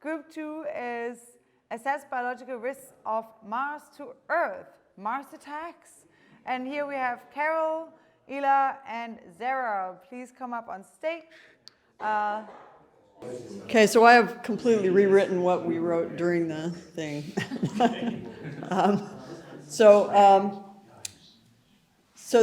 Group 2 is assess biological risks of Mars to Earth, Mars attacks. And here we have Carol, Ila, and Zara. Please come up on stage. Okay, so I have completely rewritten what we wrote during the thing. So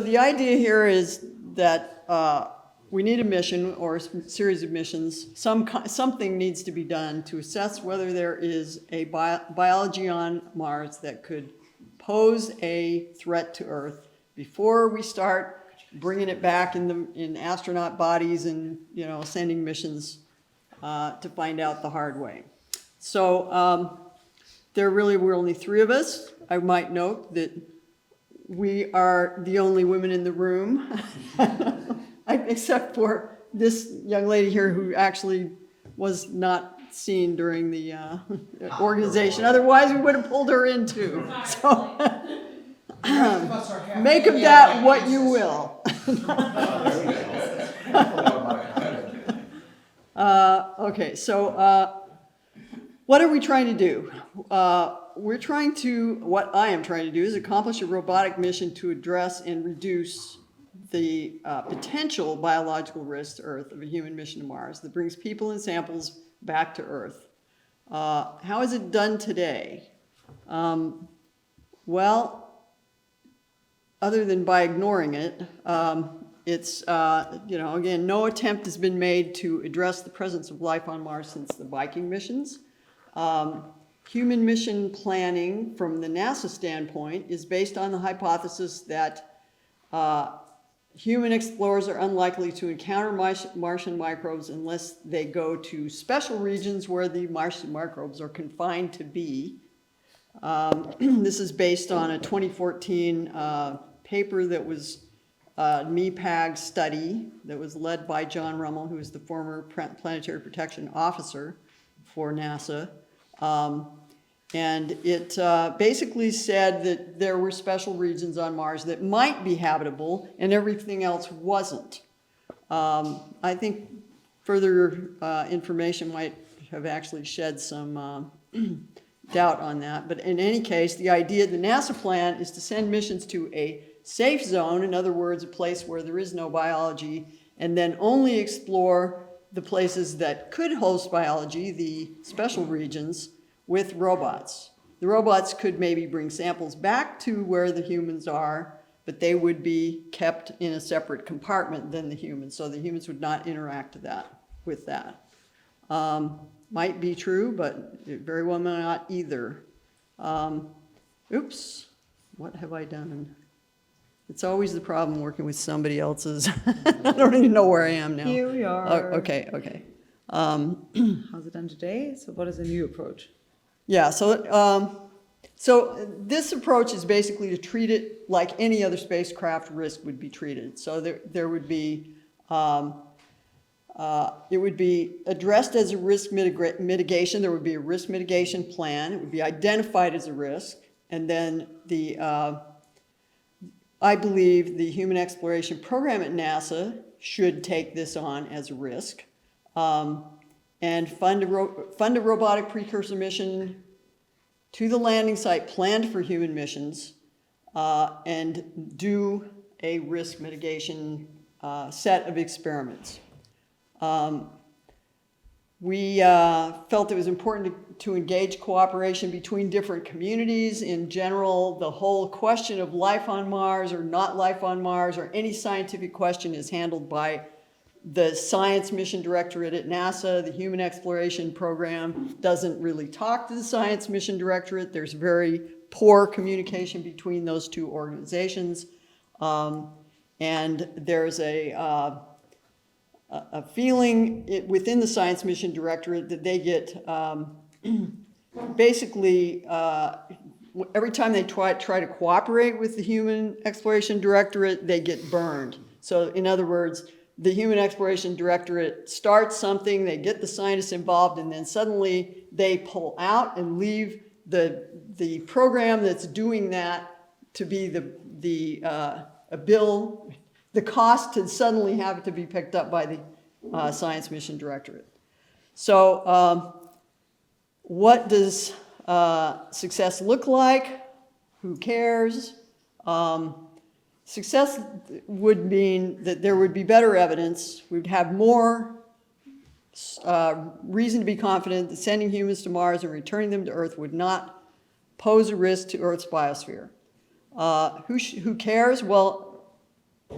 the idea here is that we need a mission or a series of missions. Something needs to be done to assess whether there is a biology on Mars that could pose a threat to Earth before we start bringing it back in astronaut bodies and sending missions to find out the hard way. So there really were only 3 of us. I might note that we are the only women in the room, except for this young lady here who actually was not seen during the organization. Otherwise, we would have pulled her in too. So make of that what you will. Okay, so what are we trying to do? What I am trying to do is accomplish a robotic mission to address and reduce the potential biological risk to Earth of a human mission to Mars that brings people and samples back to Earth. How is it done today? Well, other than by ignoring it, it's, again, no attempt has been made to address the presence of life on Mars since the Viking missions. Human mission planning from the NASA standpoint is based on the hypothesis that human explorers are unlikely to encounter Martian microbes unless they go to special regions where the Martian microbes are confined to be. This is based on a 2014 paper that was MEPAG study that was led by John Rummel, who was the former planetary protection officer for NASA. And it basically said that there were special regions on Mars that might be habitable and everything else wasn't. I think further information might have actually shed some doubt on that. But in any case, the idea, the NASA plan is to send missions to a safe zone, in other words, a place where there is no biology, and then only explore the places that could host biology, the special regions, with robots. The robots could maybe bring samples back to where the humans are, but they would be kept in a separate compartment than the humans, so the humans would not interact with that. Might be true, but it very well may not either. Oops, what have I done? It's always the problem working with somebody else's. I don't even know where I am now. Here we are. Oh, okay. How's it done today? So what is a new approach? Yeah, so this approach is basically to treat it like any other spacecraft risk would be treated. So there would be, it would be addressed as a risk mitigation. There would be a risk mitigation plan. It would be identified as a risk. And then I believe the Human Exploration Program at NASA should take this on as a risk. And fund a robotic precursor mission to the landing site planned for human missions, and do a risk mitigation set of experiments. We felt it was important to engage cooperation between different communities. In general, the whole question of life on Mars or not life on Mars or any scientific question is handled by the Science Mission Directorate at NASA. The Human Exploration Program doesn't really talk to the Science Mission Directorate. There's very poor communication between those two organizations. And there's a feeling within the Science Mission Directorate that they get basically every time they try to cooperate with the Human Exploration Directorate, they get burned. So in other words, the Human Exploration Directorate starts something, they get the scientists involved, and then suddenly they pull out and leave the program that's doing that to be the cost to suddenly have it to be picked up by the Science Mission Directorate. So what does success look like? Who cares? Success would mean that there would be better evidence. We'd have more reason to be confident that sending humans to Mars and returning them to Earth would not pose a risk to Earth's biosphere. Who cares? Well,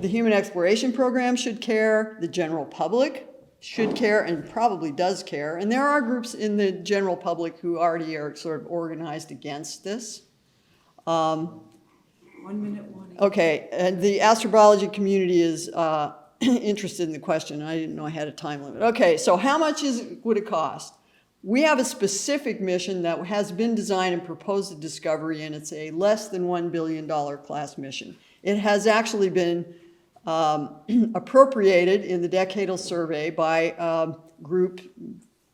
the Human Exploration Program should care. The general public should care and probably does care. And there are groups in the general public who already are sort of organized against this. 1 minute warning. Okay, and the astrobiology community is interested in the question. I didn't know I had a time limit. Okay, so how much would it cost? We have a specific mission that has been designed and proposed to Discovery, and it's a less than $1 billion class mission. It has actually been appropriated in the decadal survey by a group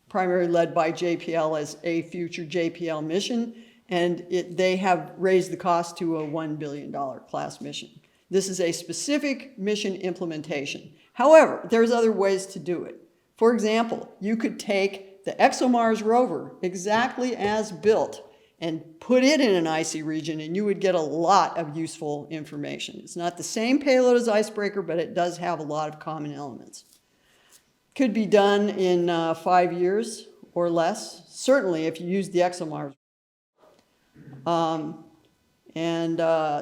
primarily led by JPL as a future JPL mission, and they have raised the cost to a $1 billion class mission. This is a specific mission implementation. However, there's other ways to do it. For example, you could take the ExoMars rover exactly as built and put it in an icy region, and you would get a lot of useful information. It's not the same payload as Icebreaker, but it does have a lot of common elements. Could be done in 5 years or less, certainly if you use the ExoMars.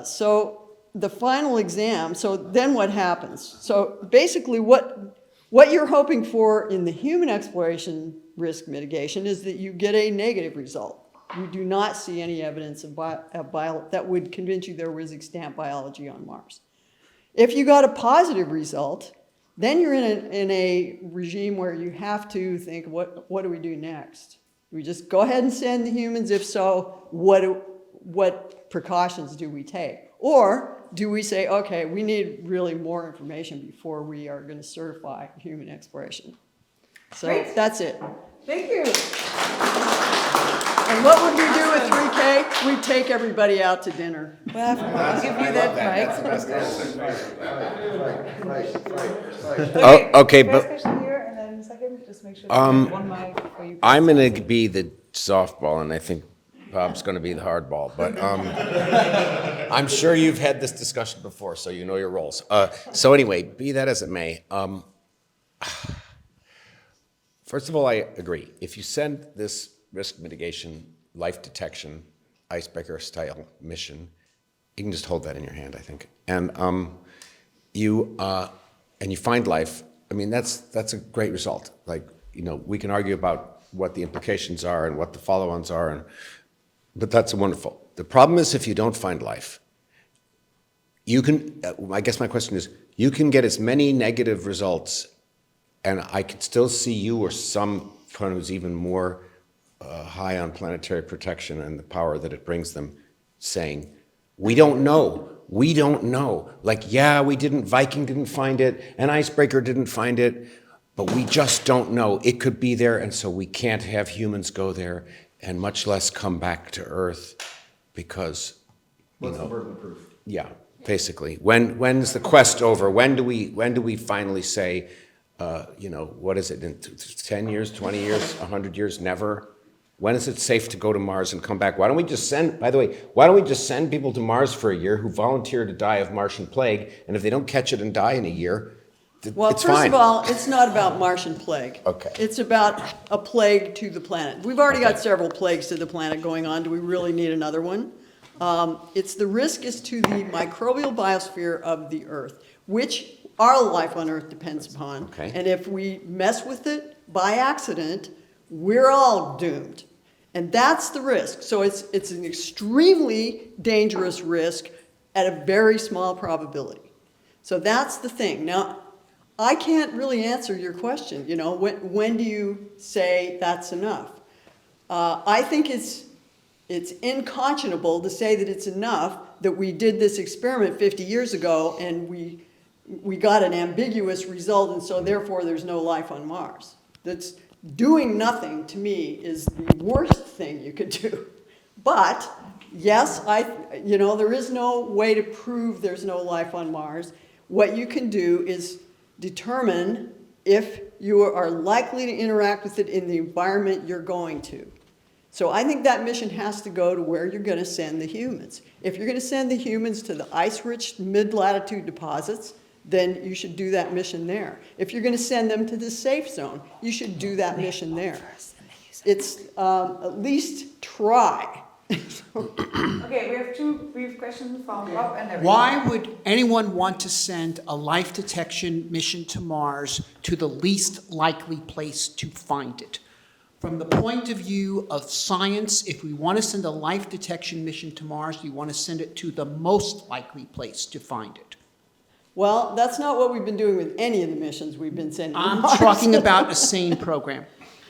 So the final exam, so then what happens? So basically what you're hoping for in the human exploration risk mitigation is that you get a negative result. You do not see any evidence of that would convince you there was extant biology on Mars. If you got a positive result, then you're in a regime where you have to think, what do we do next? Do we just go ahead and send the humans? If so, what precautions do we take? Or do we say, okay, we need really more information before we are going to certify human exploration? So Great. that's it. Thank you. And what would we do with 3K? We'd take everybody out to dinner. Well, I'll give you that mic. Okay, First but question here, and then second, just make sure there's one mic for you. I'm going to be the softball, and I think Bob's going to be the hardball. But I'm sure you've had this discussion before, so you know your roles. So anyway, be that as it may, first of all, I agree. If you send this risk mitigation, life detection, icebreaker style mission, you can just hold that in your hand, I think. And you find life. I mean, that's a great result. Like, you know, we can argue about what the implications are and what the follow-ons are, but that's wonderful. The problem is if you don't find life, you can. I guess my question is, you can get as many negative results, and I could still see you or someone who's even more high on planetary protection and the power that it brings them, saying, we don't know. We don't know. Like, yeah, Viking didn't find it, and Icebreaker didn't find it, but we just don't know. It could be there, and so we can't have humans go there, and much less come back to Earth, because, What's the burden of proof? Yeah, basically. When's the quest over? When do we finally say, what is it, in 10 years, 20 years, 100 years, never? When is it safe to go to Mars and come back? Why don't we just send people to Mars for a year who volunteer to die of Martian plague, and if they don't catch it and die in a year, Well, it's first fine. of all, it's not about Martian plague. Okay. It's about a plague to the planet. We've already got Okay. several plagues to the planet going on. Do we really need another one? The risk is to the microbial biosphere of the Earth, which our life on Earth depends upon. Okay. And if we mess with it by accident, we're all doomed. And that's the risk. So it's an extremely dangerous risk at a very small probability. So that's the thing. Now, I can't really answer your question. When do you say that's enough? I think it's unconscionable to say that it's enough that we did this experiment 50 years ago and we got an ambiguous result, and so therefore there's no life on Mars. That's doing nothing, to me, is the worst thing you could do. But yes, there is no way to prove there's no life on Mars. What you can do is determine if you are likely to interact with it in the environment you're going to. So I think that mission has to go to where you're going to send the humans. If you're going to send the humans to the ice-rich mid-latitude deposits, then you should do that mission there. If you're going to send them to the safe zone, you should do that mission there. It's at least try. Okay, we have two brief questions from Rob and Eric. Why would anyone want to send a life detection mission to Mars to the least likely place to find it? From the point of view of science, if we want to send a life detection mission to Mars, we want to send it to the most likely place to find it. Well, that's not what we've been doing with any of the missions we've been sending to I'm Mars. talking about a sane program.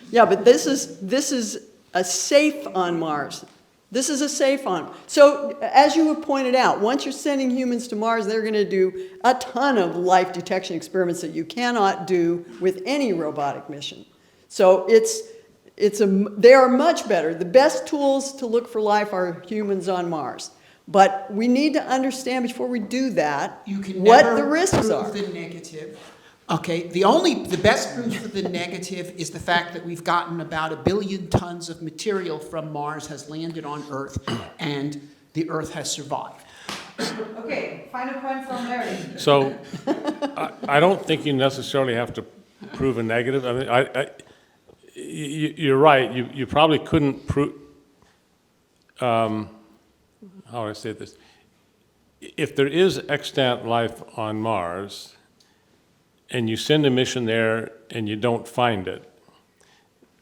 Yeah, but this is a safe on Mars. This is a safe on. So as you have pointed out, once you're sending humans to Mars, they're going to do a ton of life detection experiments that you cannot do with any robotic mission. So they are much better. The best tools to look for life are humans on Mars. But we need to understand before we do that You can what never the risks prove are. the negative. Okay, the best proof for the negative is the fact that we've gotten about 1 billion tons of material from Mars has landed on Earth, and the Earth has survived. Okay, final point from Larry. So I don't think you necessarily have to prove a negative. I mean, you're right. You probably couldn't prove. How do I say this? If there is extant life on Mars, and you send a mission there and you don't find it,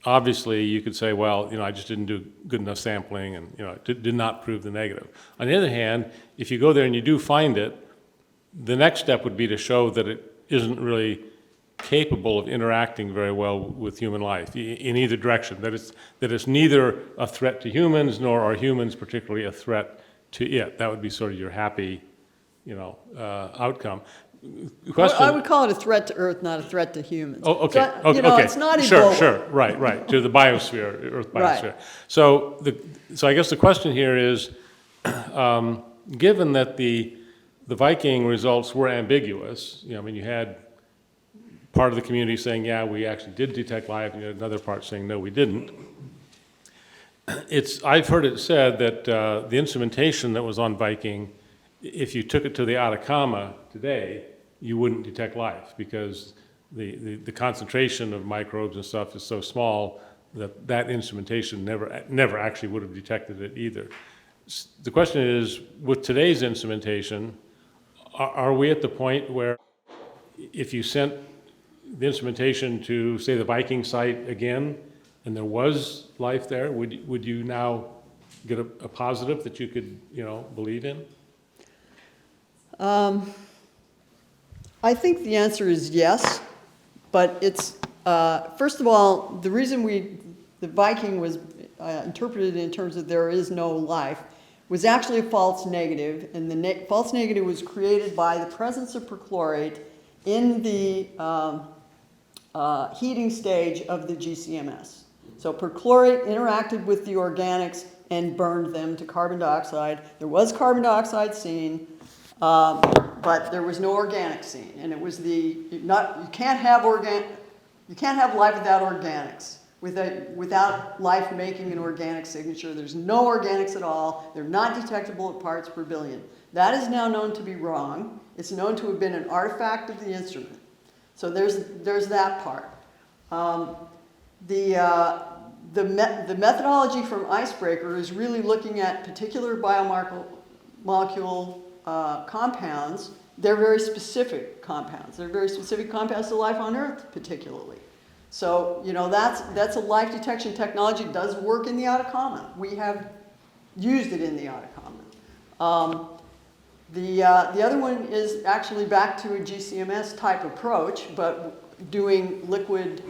obviously you could say, well, I just didn't do good enough sampling, and it did not prove the negative. On the other hand, if you go there and you do find it, the next step would be to show that it isn't really capable of interacting very well with human life in either direction, that it's neither a threat to humans nor are humans particularly a threat to it. That would be sort of your happy, outcome. Question. I would call it a threat to Earth, not a threat to humans. Oh, okay. So, Okay. it's not Sure, Ebola. sure. Right. To the biosphere, Earth biosphere. Right. So I guess the question here is, given that the Viking results were ambiguous, you had part of the community saying, yeah, we actually did detect life, and you had another part saying, no, we didn't. I've heard it said that the instrumentation that was on Viking, if you took it to the Atacama today, you wouldn't detect life, because the concentration of microbes and stuff is so small that instrumentation never actually would have detected it either. The question is, with today's instrumentation, are we at the point where if you sent the instrumentation to, say, the Viking site again, and there was life there, would you now get a positive that you could believe in? I think the answer is yes, but it's, first of all, the reason the Viking was interpreted in terms of there is no life was actually a false negative, and the false negative was created by the presence of perchlorate in the heating stage of the GCMS. So perchlorate interacted with the organics and burned them to carbon dioxide. There was carbon dioxide seen, but there was no organic seen, and it was you can't have life without organics. Without life making an organic signature, there's no organics at all. They're not detectable at parts per billion. That is now known to be wrong. It's known to have been an artifact of the instrument. So there's that part. The methodology from Icebreaker is really looking at particular biomolecule compounds. They're very specific compounds. They're very specific compounds to life on Earth, particularly. So, that's a life detection technology. It does work in the Atacama. We have used it in the Atacama. The other one is actually back to a GCMS type approach, but doing liquid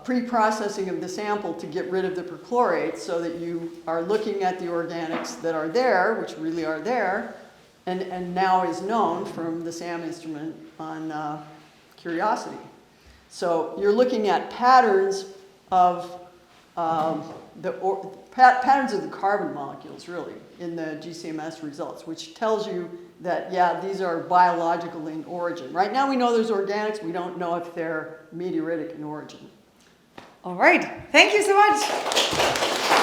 pre-processing of the sample to get rid of the perchlorate, so that you are looking at the organics that are there, which really are there, and now is known from the SAM instrument on Curiosity. So you're looking at patterns of patterns of the carbon molecules, really, in the GCMS results, which tells you that, yeah, these are biological in origin. Right now we know there's organics. We don't know if they're meteoritic in origin. All right, thank you so much.